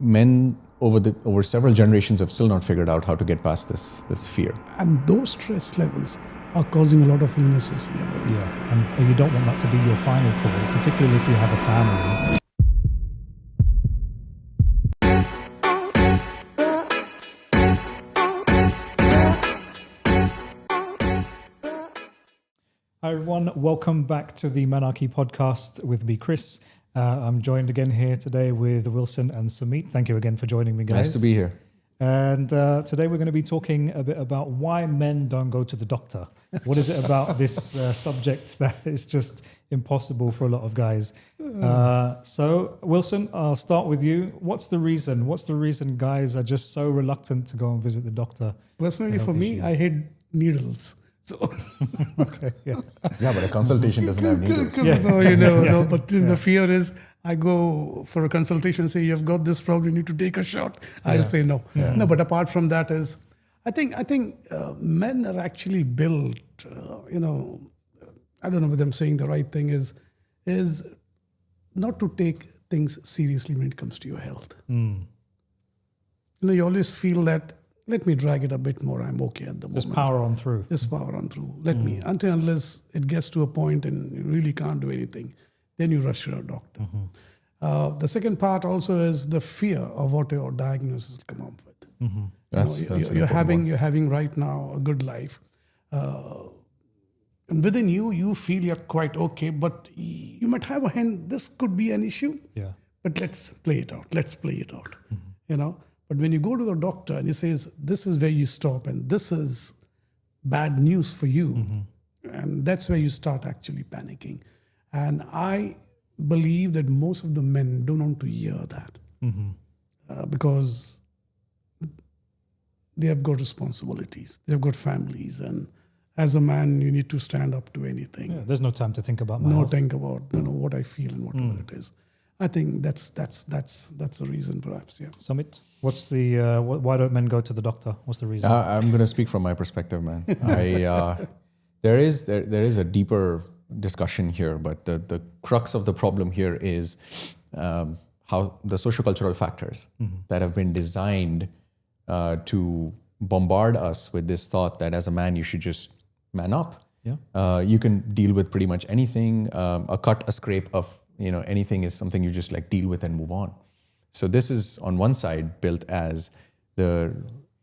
men over several generations have still not figured out how to get past this fear. And those stress levels are causing a lot of illnesses in your body. Yeah, and you don't want that to be your final call, particularly if you have a family. Hi everyone, welcome back to the Manarchy podcast with me, Chris. I'm joined again here today with Wilson and Sumit. Thank you again for joining me, guys. Nice to be here. And today we're going to be talking a bit about why men don't go to the doctor. What is it about this subject that is just impossible for a lot of guys? So, Wilson, I'll start with you. What's the reason? What's the reason guys are just so reluctant to go and visit the doctor? Personally, for me, I hate needles. So Okay, yeah. Yeah, but a consultation doesn't have needles. No, you never know. But the fear is, I go for a consultation, say you've got this problem, you need to take a shot. I'll say no. No, but apart from that is, I think men are actually built. I don't know whether I'm saying the right thing is not to take things seriously when it comes to your health. You always feel that, let me drag it a bit more, I'm okay at the moment. Just power on through. Just power on through. Let me, until unless it gets to a point and you really can't do anything, then you rush to a doctor. The second part also is the fear of what your diagnosis will come up with. You're having right now a good life. And within you feel you're quite okay, but you might have a hint, this could be an issue. Yeah. But let's play it out. But when you go to the doctor and he says, this is where you stop and this is bad news for you, and that's where you start actually panicking. And I believe that most of the men don't want to hear that because they have got responsibilities, they've got families, and as a man, you need to stand up to anything. Yeah, there's no time to think about my health. Think about what I feel and whatever it is. I think that's the reason, perhaps. Yeah. Sumit, what's the why don't men go to the doctor? What's the reason? I'm going to speak from my perspective, man. There is a deeper discussion here, but the crux of the problem here is how the sociocultural factors that have been designed to bombard us with this thought that as a man you should just man up. Yeah. You can deal with pretty much anything. A cut, a scrape of anything is something you just like deal with and move on. So this is on one side built as the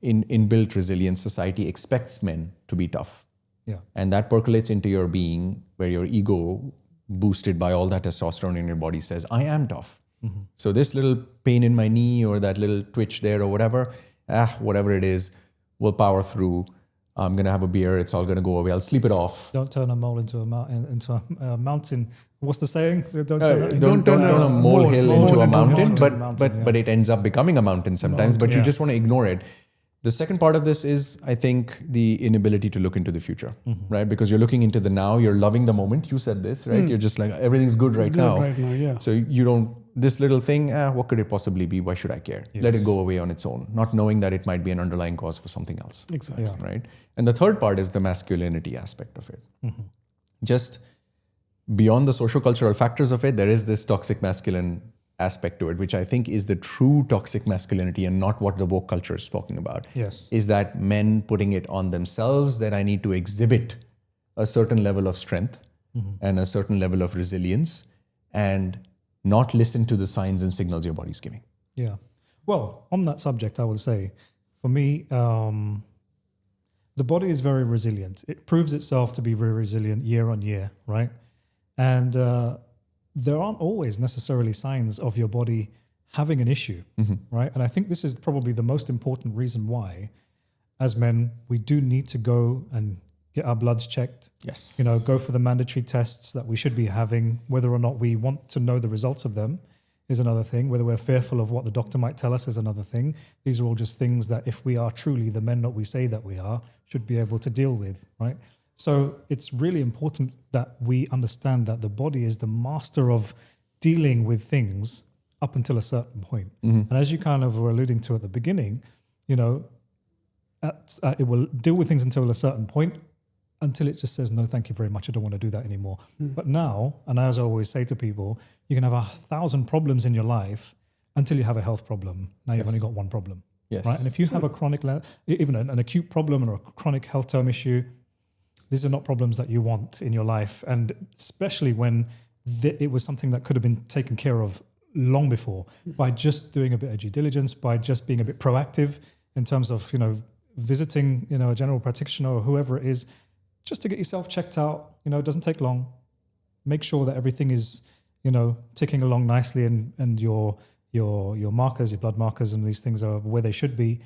inbuilt resilient society expects men to be tough. Yeah. And that percolates into your being where your ego, boosted by all that testosterone in your body, says, I am tough. So this little pain in my knee or that little twitch there or whatever it is, we'll power through. I'm going to have a beer. It's all going to go away. I'll sleep it off. Don't turn a mole into a mountain. What's the saying? Don't turn a molehill into a mountain, but it ends up becoming a mountain sometimes, but you just want to ignore it. The second part of this is, I think, the inability to look into the future, right? Because you're looking into the now, you're loving the moment. You said this, right? You're just like, everything's good right now. Yeah. So you don't, this little thing, what could it possibly be? Why should I care? Yes. Let it go away on its own, not knowing that it might be an underlying cause for something else. Exactly. Yeah. Right? And the third part is the masculinity aspect of it. Just beyond the sociocultural factors of it, there is this toxic masculine aspect to it, which I think is the true toxic masculinity and not what the woke culture is talking about. Yes. Is that men putting it on themselves that I need to exhibit a certain level of strength and a certain level of resilience and not listen to the signs and signals your body's giving. Yeah. Well, on that subject, I would say, for me, the body is very resilient. It proves itself to be very resilient year on year, right? And there aren't always necessarily signs of your body having an issue, right? And I think this is probably the most important reason why, as men, we do need to go and get our bloods checked. Yes. Go for the mandatory tests that we should be having. Whether or not we want to know the results of them is another thing. Whether we're fearful of what the doctor might tell us is another thing. These are all just things that if we are truly the men that we say that we are, should be able to deal with, right? So it's really important that we understand that the body is the master of dealing with things up until a certain point. And as you kind of were alluding to at the beginning, it will deal with things until a certain point, until it just says, no, thank you very much, I don't want to do that anymore. But now, and as I always say to people, you can have 1,000 problems in your life, until you have a health problem. Now you've only got one problem. Yes. Right. And if you have a chronic, even an acute problem or a chronic health term issue, these are not problems that you want in your life. And especially when it was something that could have been taken care of long before by just doing a bit of due diligence, by just being a bit proactive in terms of, visiting, a general practitioner or whoever it is, just to get yourself checked out. It doesn't take long. Make sure that everything is, ticking along nicely and your markers, your blood markers and these things are where they should be.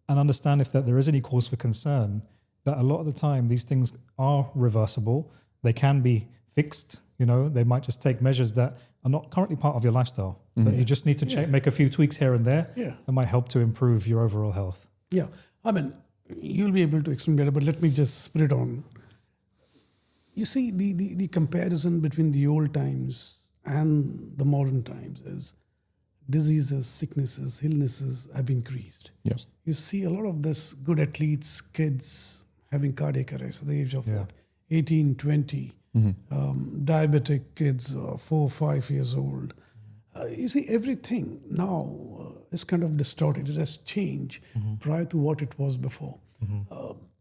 And understand if there is any cause for concern, that a lot of the time these things are reversible. They can be fixed. They might just take measures that are not currently part of your lifestyle. But you just need to make a few tweaks here and there. Yeah. That might help to improve your overall health. Yeah. I mean, you'll be able to explain better, but let me just put it on. You see, the comparison between the old times and the modern times is diseases, sicknesses, illnesses have increased. Yes. You see a lot of this good athletes, kids having cardiac arrest at the age of 18, 20. Diabetic kids, 4 or 5 years old. You see, everything now is kind of distorted. It has changed prior to what it was before.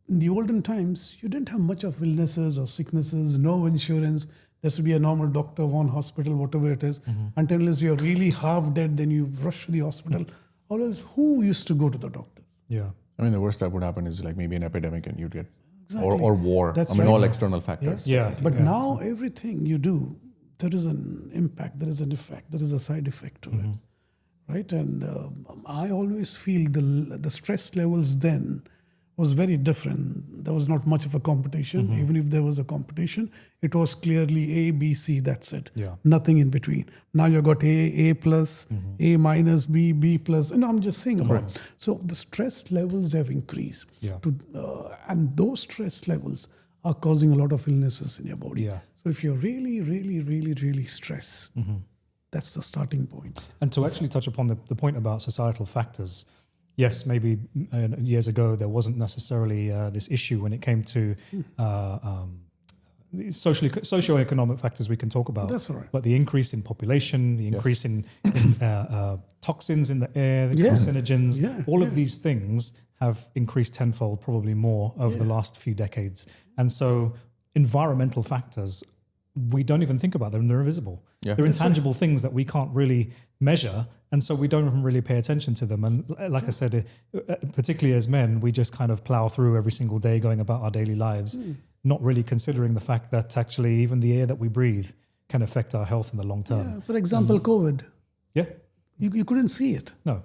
In the olden times, you didn't have much of illnesses or sicknesses, no insurance. There should be a normal doctor, one hospital, whatever it is. Until unless you're really half dead, then you rush to the hospital. Or else, who used to go to the doctors? Yeah. I mean, the worst that would happen is like maybe an epidemic and you'd get, Exactly. or war. That's I mean, right. all external factors. Yeah. But now everything you do, there is an impact, there is an effect, there is a side effect to it, right? And I always feel the stress levels then was very different. There was not much of a competition. Even if there was a competition, it was clearly A, B, C, that's it. Yeah. Nothing in between. Now you've got A plus, A minus, B plus. And I'm just saying about it. So the stress levels have increased. Yeah. And those stress levels are causing a lot of illnesses in your body. Yeah. So if you're really, really, really, really stressed, that's the starting point. And to actually touch upon the point about societal factors, yes, maybe years ago there wasn't necessarily this issue when it came to socioeconomic factors we can talk about. That's all right. But the increase in population, the increase in toxins in the air, the carcinogens, all of these things have increased tenfold, probably more, over the last few decades. And so environmental factors, we don't even think about them. They're invisible. Yeah. They're intangible things that we can't really measure. And so we don't even really pay attention to them. And like I said, particularly as men, we just kind of plow through every single day going about our daily lives, not really considering the fact that actually even the air that we breathe can affect our health in the long term. Yeah, for example, COVID, Yeah. you couldn't see it. No.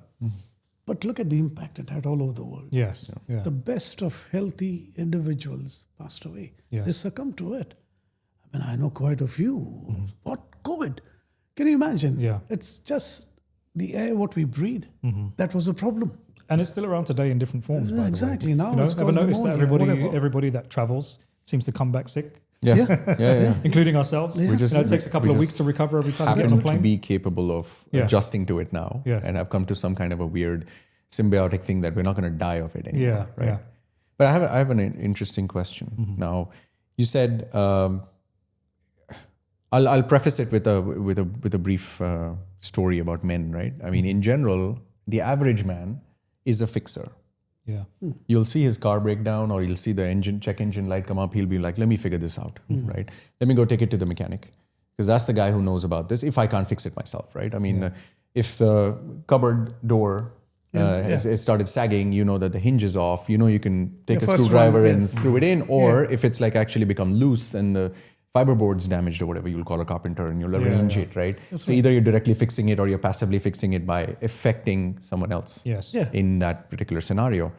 But look at the impact it had all over the world. Yes. Yeah. The best of healthy individuals passed away. Yeah. They succumbed to it. I mean, I know quite a few. What? COVID? Can you imagine? Yeah. It's just the air, what we breathe. That was a problem. And it's still around today in different forms. By Exactly. The way. Now it's ever called noticed that pneumonia, everybody that travels seems to come back sick, Yeah. including ourselves? We just- it takes a couple we of just weeks to recover every time we get on a happen to plane. be capable of adjusting to it now, Yeah. and have come to some kind of a weird symbiotic thing that we're not going to die of it anymore. Yeah, right. yeah. But I have an interesting question. Now, you said I'll preface it with a brief story about men. Right. I mean, in general, the average man is a fixer. Yeah. You'll see his car break down, or you'll see the check engine light come up. He'll be like, let me figure this out, right? Let me go take it to the mechanic, because that's the guy who knows about this, if I can't fix it myself, right? I mean, if the cupboard door has started sagging, you know that the hinge is off, you know you can take a first screwdriver one, and yes. screw it in, or if it's like actually become loose and the fiberboard's damaged or whatever, you'll call a carpenter and you'll arrange it, right? So either you're directly fixing it or you're passively fixing it by affecting someone else. Yes. Yeah. In that particular scenario.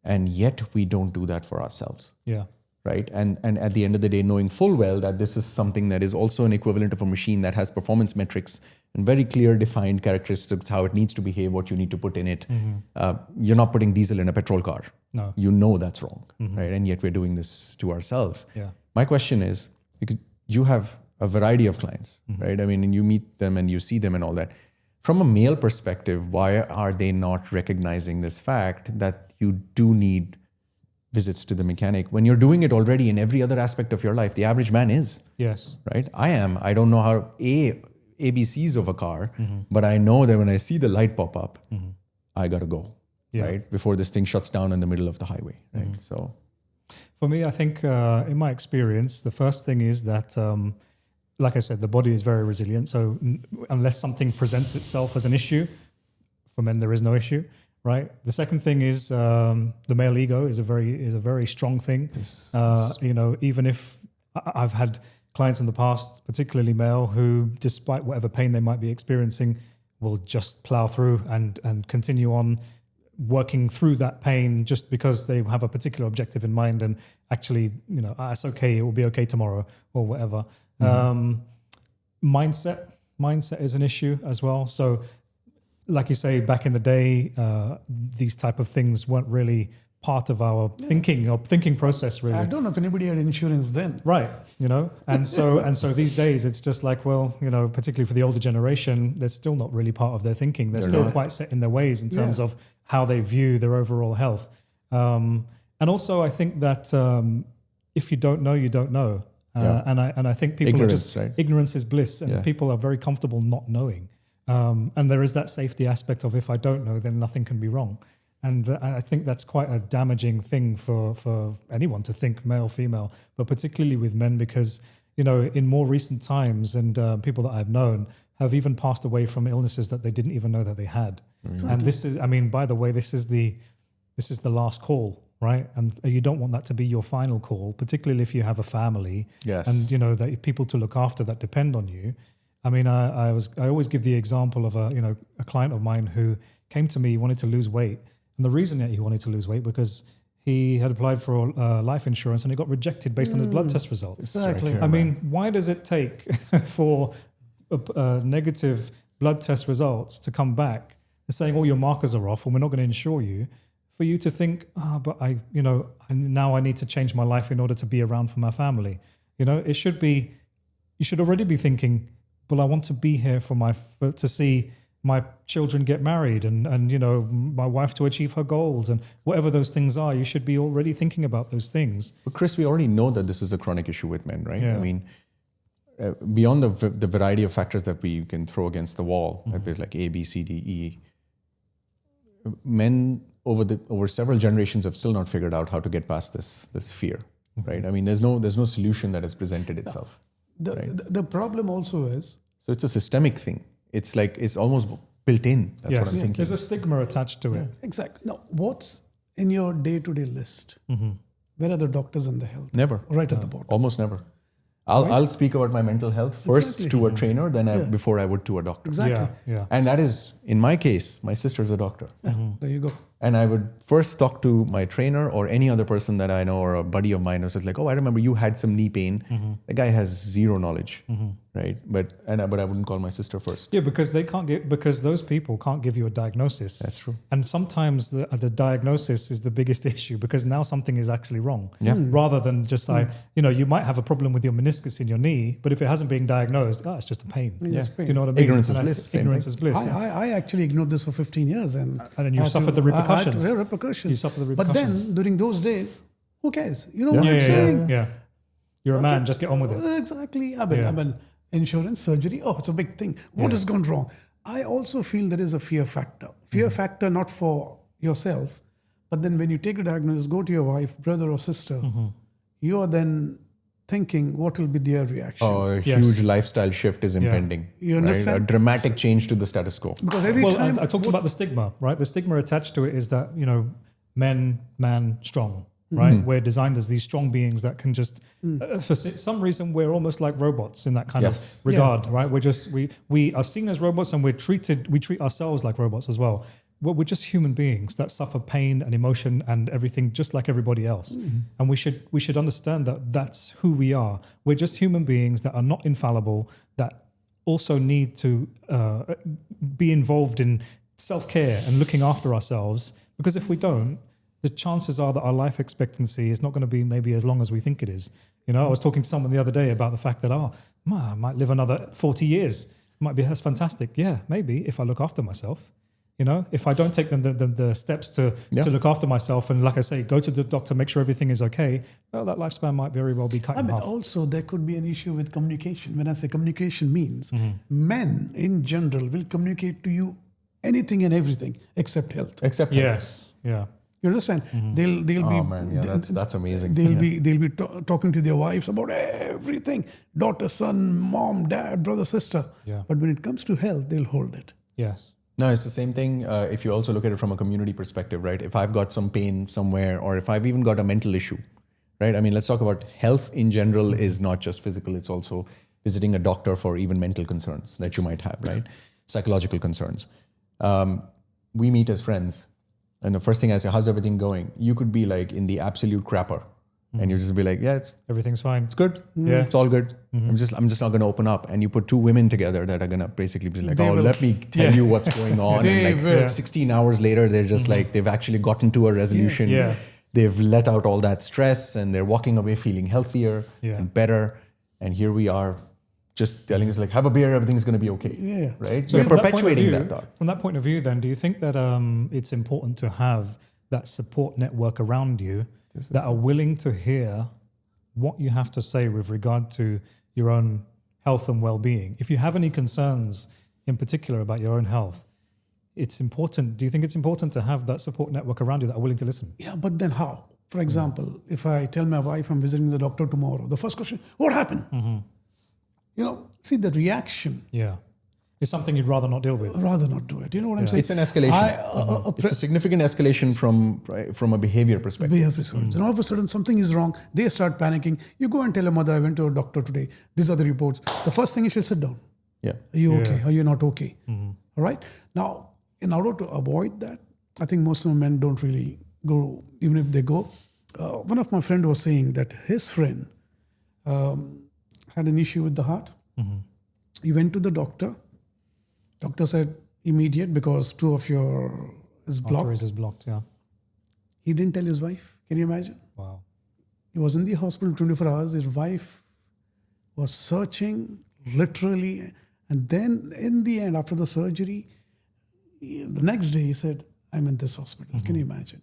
And yet we don't do that for ourselves, Yeah. right? And at the end of the day, knowing full well that this is something that is also an equivalent of a machine that has performance metrics and very clear defined characteristics, how it needs to behave, what you need to put in it. You're not putting diesel in a petrol car. No. You know that's wrong, right? And yet we're doing this to ourselves. Yeah. My question is, because you have a variety of clients, right? I mean, and you meet them and you see them and all that. From a male perspective, why are they not recognizing this fact that you do need visits to the mechanic when you're doing it already in every other aspect of your life? The average man is, Yes. right? I am. I don't know how ABCs of a car, but I know that when I see the light pop up, I got to go, right? Before this thing shuts down in the middle of the highway, right? So for me, I think in my experience, the first thing is that, like I said, the body is very resilient. So unless something presents itself as an issue, for men there is no issue, right? The second thing is the male ego is a very strong thing. Even if I've had clients in the past, particularly male, who, despite whatever pain they might be experiencing, will just plow through and continue on working through that pain just because they have a particular objective in mind, and actually, it's okay, it will be okay tomorrow or whatever. Mindset is an issue as well. So, like you say, back in the day, these type of things weren't really part of our thinking process, really. I don't know if anybody had insurance then. Right, and so these days it's just like, well, particularly for the older generation, they're still not really part of their thinking. They're still quite set in their ways in terms of how they view their overall health. And also, I think that if you don't know, you don't know. And I think people ignorance is bliss, and people are very comfortable not knowing. And there is that safety aspect of, if I don't know, then nothing can be wrong. And I think that's quite a damaging thing for anyone to think, male, female, but particularly with men, because, in more recent times, and people that I've known have even passed away from illnesses that they didn't even know that they had. Exactly. And this is, by the way, this is the last call, right? And you don't want that to be your final call, particularly if you have a family, and, that people to look after that depend on you. I always give the example of a client of mine who came to me, he wanted to lose weight. And the reason that he wanted to lose weight because he had applied for life insurance and it got rejected based on his blood test results. Exactly. Why does it take for negative blood test results to come back and saying all your markers are off and we're not going to insure you, for you to think, but now I need to change my life in order to be around for my family? It should be, you should already be thinking, well, I want to be here to see my children get married and my wife to achieve her goals and whatever those things are. You should be already thinking about those things. But Chris, we already know that this is a chronic issue with men, right? Yeah. Beyond the variety of factors that we can throw against the wall, like A, B, C, D, E, men over several generations have still not figured out how to get past this fear, right? There's no solution that has presented itself. The problem also is, so it's a systemic thing. It's almost built in. That's what I'm thinking. There's a stigma attached to it. Exactly. Now, what's in your day-to-day list? Where are the doctors and the health? Never. Right at the bottom. Almost never. I'll speak about my mental health first to a trainer, then before I would to a doctor. Exactly. Yeah. And that is, in my case, my sister's a doctor. There you go. And I would first talk to my trainer or any other person that I know or a buddy of mine who says like, oh, I remember you had some knee pain. The guy has zero knowledge, right? But I wouldn't call my sister first. Yeah, because those people can't give you a diagnosis. That's true. And sometimes the diagnosis is the biggest issue because now something is actually wrong. Yeah. Rather than just you might have a problem with your meniscus in your knee, but if it hasn't been diagnosed, it's just a pain. It's pain. Do you know what I mean? Ignorance is bliss. Ignorance is bliss. I actually ignored this for 15 years and you suffered the repercussions. Repercussions. You suffer the But repercussions. then during those days, who cares? You know what I'm saying? Yeah. You're a man, just get on with it. Exactly. Insurance, surgery, it's a big thing. What has gone wrong? I also feel there is a fear factor. Fear factor not for yourself, but then when you take a diagnosis, go to your wife, brother or sister, you are then thinking what will be their reaction. Oh, a huge lifestyle shift is impending. You understand? Right? A dramatic change to the status quo. Because every time... I talked about the stigma, right? The stigma attached to it is that, man, strong, right? We're designed as these strong beings that can just, for some reason, we're almost like robots in that kind of regard, right? We're just, we are seen as robots and we treat ourselves like robots as well. We're just human beings that suffer pain and emotion and everything just like everybody else. And we should understand that that's who we are. We're just human beings that are not infallible, that also need to be involved in self-care and looking after ourselves. Because if we don't, the chances are that our life expectancy is not going to be maybe as long as we think it is. I was talking to someone the other day about the fact that, I might live another 40 years. That's fantastic. Yeah, maybe if I look after myself. You know, if I don't take the steps to look after myself and, like I say, go to the doctor, make sure everything is okay, well, that lifespan might very well be cut in half. Also there could be an issue with communication. When I say communication means men in general will communicate to you anything and everything except health. Except health. Yes, yeah. You understand? They'll be. Oh man, yeah, that's amazing. They'll be talking to their wives about everything: daughter, son, mom, dad, brother, sister. Yeah. But when it comes to health, they'll hold it. Yes. No, it's the same thing if you also look at it from a community perspective, right? If I've got some pain somewhere, or if I've even got a mental issue, right? I mean, let's talk about health in general is not just physical, it's also visiting a doctor for even mental concerns that you might have, right? Psychological concerns. We meet as friends, and the first thing I say, how's everything going? You could be like in the absolute crapper, and you just be like, yeah, Everything's fine. it's good. Yeah. It's all good. I'm just not going to open up. And you put two women together that are going to basically be like, let me tell you what's going on. They and will. 16 hours later, they're just like, they've actually gotten to a resolution. Yeah. They've let out all that stress and they're walking away feeling healthier and better. And here we are just telling us like, have a beer, everything's going to be okay. Yeah. Right? So We're from that point of perpetuating view- that thought. From that point of view, then, do you think that it's important to have that support network around you that are willing to hear what you have to say with regard to your own health and well-being? If you have any concerns in particular about your own health, it's important. Do you think it's important to have that support network around you that are willing to listen? Yeah, but then how? For example, if I tell my wife I'm visiting the doctor tomorrow, the first question, what happened? You know, see the reaction. Yeah. It's something you'd rather not deal with. Rather not do it. You know what I'm saying? It's an escalation. It's a significant escalation from a behavior perspective. And all of a sudden something is wrong. They start panicking. You go and tell a mother, I went to a doctor today. These are the reports. The first thing is to sit down. Yeah. Are you okay? Are you not okay? All right. Now, in order to avoid that, I think most of the men don't really go, even if they go. One of my friend was saying that his friend had an issue with the heart. He went to the doctor. Doctor said immediate because two of your is blocked. Arteries is blocked, yeah. He didn't tell his wife. Can you imagine? Wow. He was in the hospital 24 hours. His wife was searching literally. And then in the end, after the surgery, the next day he said, I'm in this hospital. Can you imagine?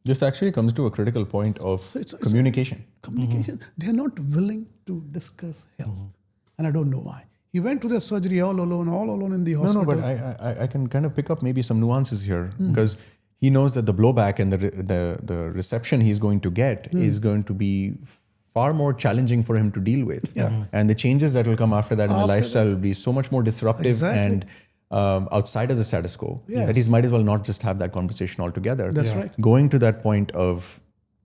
This actually comes to a critical point of it's communication. Communication. They're not willing to discuss health. And I don't know why. He went to the surgery all alone in the hospital. No, but I can kind of pick up maybe some nuances here because he knows that the blowback and the reception he's going to get is going to be far more challenging for him to deal with. Yeah. And the changes that will come after that in the lifestyle will be so much more disruptive and outside of the status quo that he might as well not just have that conversation altogether. That's right. Going to that point of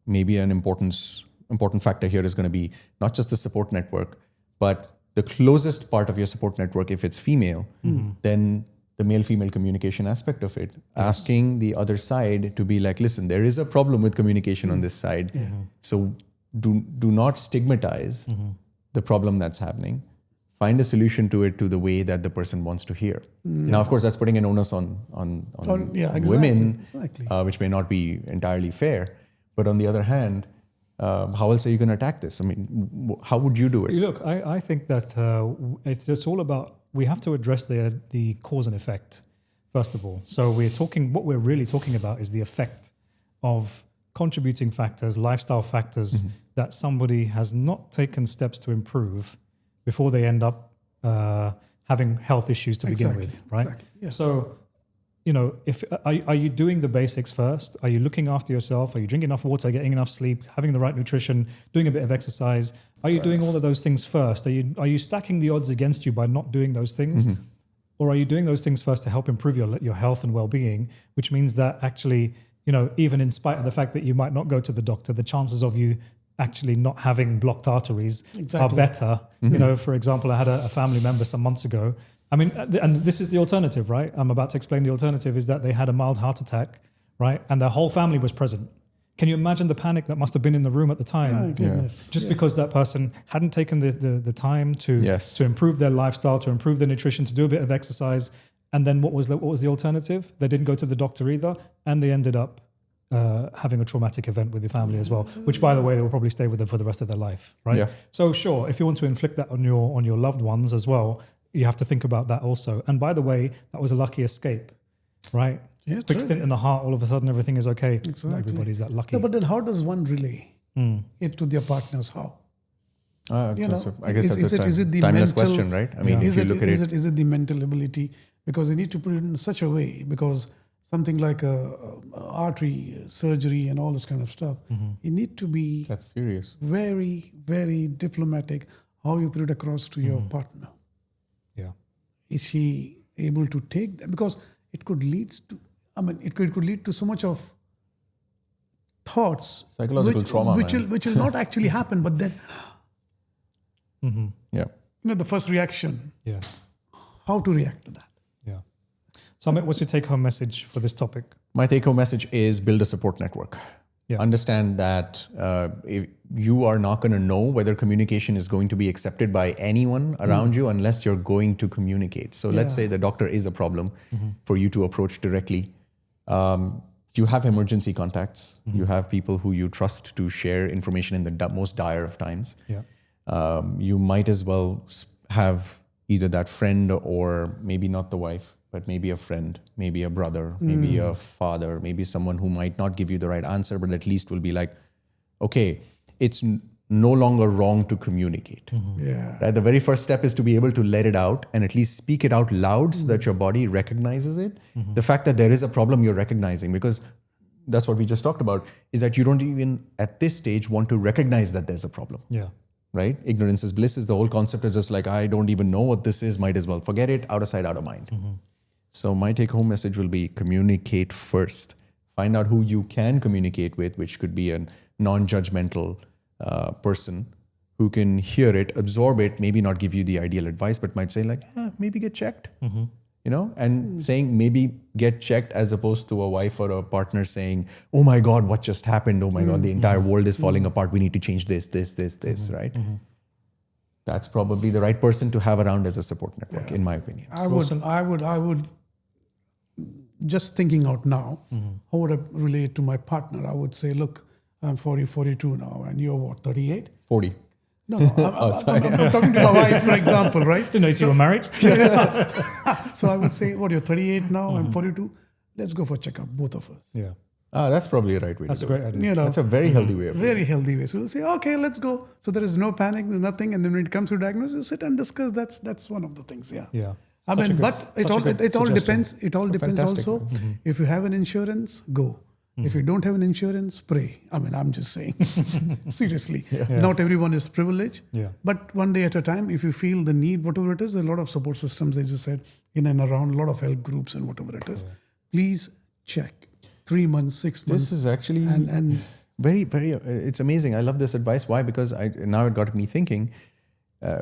maybe an important factor here is going to be not just the support network, but the closest part of your support network, if it's female, then the male-female communication aspect of it, asking the other side to be like, listen, there is a problem with communication on this side. So do not stigmatize the problem that's happening. Find a solution to it to the way that the person wants to hear. Now, of course, that's putting an onus on women, which may not be entirely fair. But on the other hand, how else are you going to attack this? I mean, how would you do it? Look, I think that it's all about, we have to address the cause and effect, first of all. So what we're really talking about is the effect of contributing factors, lifestyle factors that somebody has not taken steps to improve before they end up having health issues to begin with, right? Exactly. Yes. So, are you doing the basics first? Are you looking after yourself? Are you drinking enough water, getting enough sleep, having the right nutrition, doing a bit of exercise? Are you doing all of those things first? Are you stacking the odds against you by not doing those things? Or are you doing those things first to help improve your health and well-being, which means that actually, even in spite of the fact that you might not go to the doctor, the chances of you actually not having blocked arteries are better. For example, I had a family member some months ago. I mean, and this is the alternative, right? I'm about to explain the alternative is that they had a mild heart attack, right? And their whole family was present. Can you imagine the panic that must have been in the room at the time? My goodness. Just because that person hadn't taken the time to improve their lifestyle, to improve their nutrition, to do a bit of exercise. And then what was the alternative? They didn't go to the doctor either. And they ended up having a traumatic event with the family as well, which, by the way, they will probably stay with them for the rest of their life, right? Yeah. So sure, if you want to inflict that on your loved ones as well, you have to think about that also. And by the way, that was a lucky escape. right? Yeah, Quick true. stint in the heart, all of a sudden everything is okay. Exactly. Not everybody's that lucky. No, but then how does one relay it to their partners? How? I guess that's Is it the timeless mental question, right? I mean, if is you it, look at is it, it is it the mental ability? Because you need to put it in such a way, because something like a artery surgery and all this kind of stuff, you need to be that's serious. very, very diplomatic how you put it across to your partner. Yeah. Is she able to take that? Because it could lead to, it could lead to so much of thoughts, Psychological trauma, which will not actually happen, but then Yeah. the first reaction, Yeah. how to react to that. Yeah. Samit, what's your take-home message for this topic? My take-home message is build a support network. Yeah. Understand that if you are not going to know whether communication is going to be accepted by anyone around you unless you're going to communicate. So let's say the doctor is a problem for you to approach directly. You have emergency contacts. You have people who you trust to share information in the most dire of times. Yeah. You might as well have either that friend, or maybe not the wife, but maybe a friend, maybe a brother, maybe a father, maybe someone who might not give you the right answer, but at least will be like, okay, it's no longer wrong to communicate. Yeah. Right? The very first step is to be able to let it out and at least speak it out loud so that your body recognizes it. The fact that there is a problem you're recognizing, because that's what we just talked about, is that you don't even at this stage want to recognize that there's a problem. Yeah. Right? Ignorance is bliss is the whole concept of just like, I don't even know what this is, might as well forget it, out of sight, out of mind. So my take home message will be communicate first. Find out who you can communicate with, which could be a non-judgmental person who can hear it, absorb it, maybe not give you the ideal advice, but might say like, maybe get checked. And saying maybe get checked as opposed to a wife or a partner saying, oh my God, what just happened? Oh my God, the entire world is falling apart. We need to change this, right? That's probably the right person to have around as a support network, in my opinion. I would just thinking out now, how would I relate to my partner? I would say, look, I'm 42 now, and you're what, 38? 40. No, I'm talking to my wife, for example, right? Didn't know you were married. So I would say, what, you're 38 now, I'm 42. Let's go for a checkup, both of us. Yeah. That's probably a right way That's to a do great it. idea. That's a very healthy way of Very healthy way. So we'll say, okay, let's go. So there is no panic, no nothing. And then when it comes to diagnosis, you sit and discuss. That's one of the things. Yeah. Yeah. I Such a mean, good- but it such a all good it all suggestion. depends. It all depends fantastic also. If you have an insurance, go. If you don't have an insurance, pray. I mean, I'm just saying. Seriously. Not everyone is privileged. Yeah. But one day at a time, if you feel the need, whatever it is, there are a lot of support systems, as you said, in and around, a lot of help groups and whatever it is. Please check. 3 months, 6 months. This is actually and very, very, it's amazing. I love this advice. Why? Because now it got me thinking,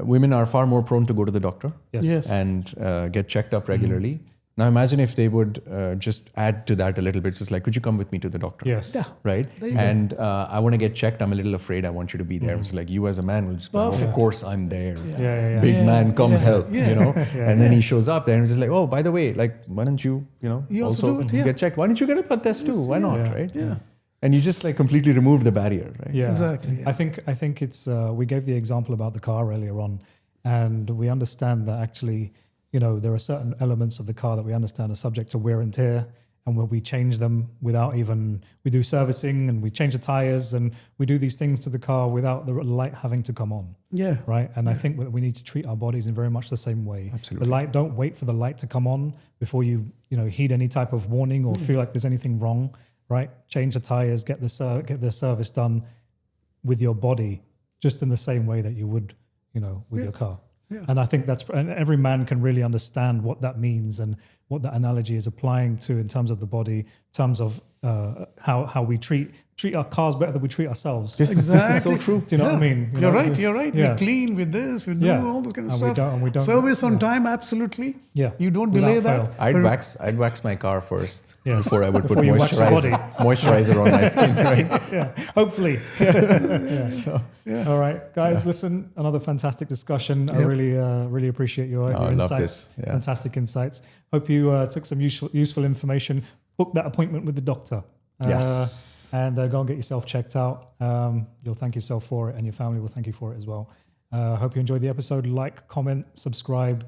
women are far more prone to go to the doctor yes. and get checked up regularly. Now imagine if they would just add to that a little bit. Just like, could you come with me to the doctor? Yes. Yeah. Right? There you go. And I want to get checked. I'm a little afraid. I want you to be there. It's like you as a man will just go, of course I'm there. Yeah. Big man, come help, yeah. And then he shows up there and just like, oh, by the way, like, why don't you, You also do it, get checked? Why don't you get a blood test too? Why not, Yeah. right? Yeah. And you just like completely remove the barrier, right? Yeah, Exactly, yeah. I think it's we gave the example about the car earlier on, and we understand that actually, there are certain elements of the car that we understand are subject to wear and tear, and when we change them without even, we do servicing and we change the tires and we do these things to the car without the light having to come on. Yeah. Right. And I think that we need to treat our bodies in very much the same way. Absolutely. The light, don't wait for the light to come on before you heed any type of warning or feel like there's anything wrong. Right. Change the tires, get the service done with your body, just in the same way that you would, with your car. Yeah. And I think and every man can really understand what that means and what that analogy is applying to in terms of the body, in terms of how we treat our cars better than we treat ourselves. This is so true. Do you know what I mean? You're right. Yeah. We clean with this, we do Yeah. all this kind of And we stuff. don't- Service on time, absolutely. Yeah. You don't Without delay fail. that. I'd wax my car first Yes. before I would put Before you wax your moisturizer on my skin, right? Yeah, hopefully. Yeah. All right, guys, listen, another fantastic discussion. I Yep. really appreciate your I insights. love this. Yeah. Fantastic insights. Hope you took some useful information. Book that appointment with the doctor. Yes. And go and get yourself checked out. You'll thank yourself for it, and your family will thank you for it as well. Hope you enjoyed the episode. Like, comment, subscribe.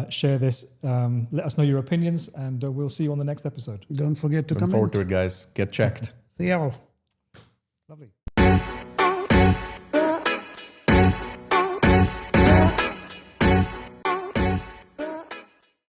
Share this. Let us know your opinions, and we'll see you on the next episode. Don't forget to Looking comment. forward to it, guys. Get checked. See y'all. Lovely.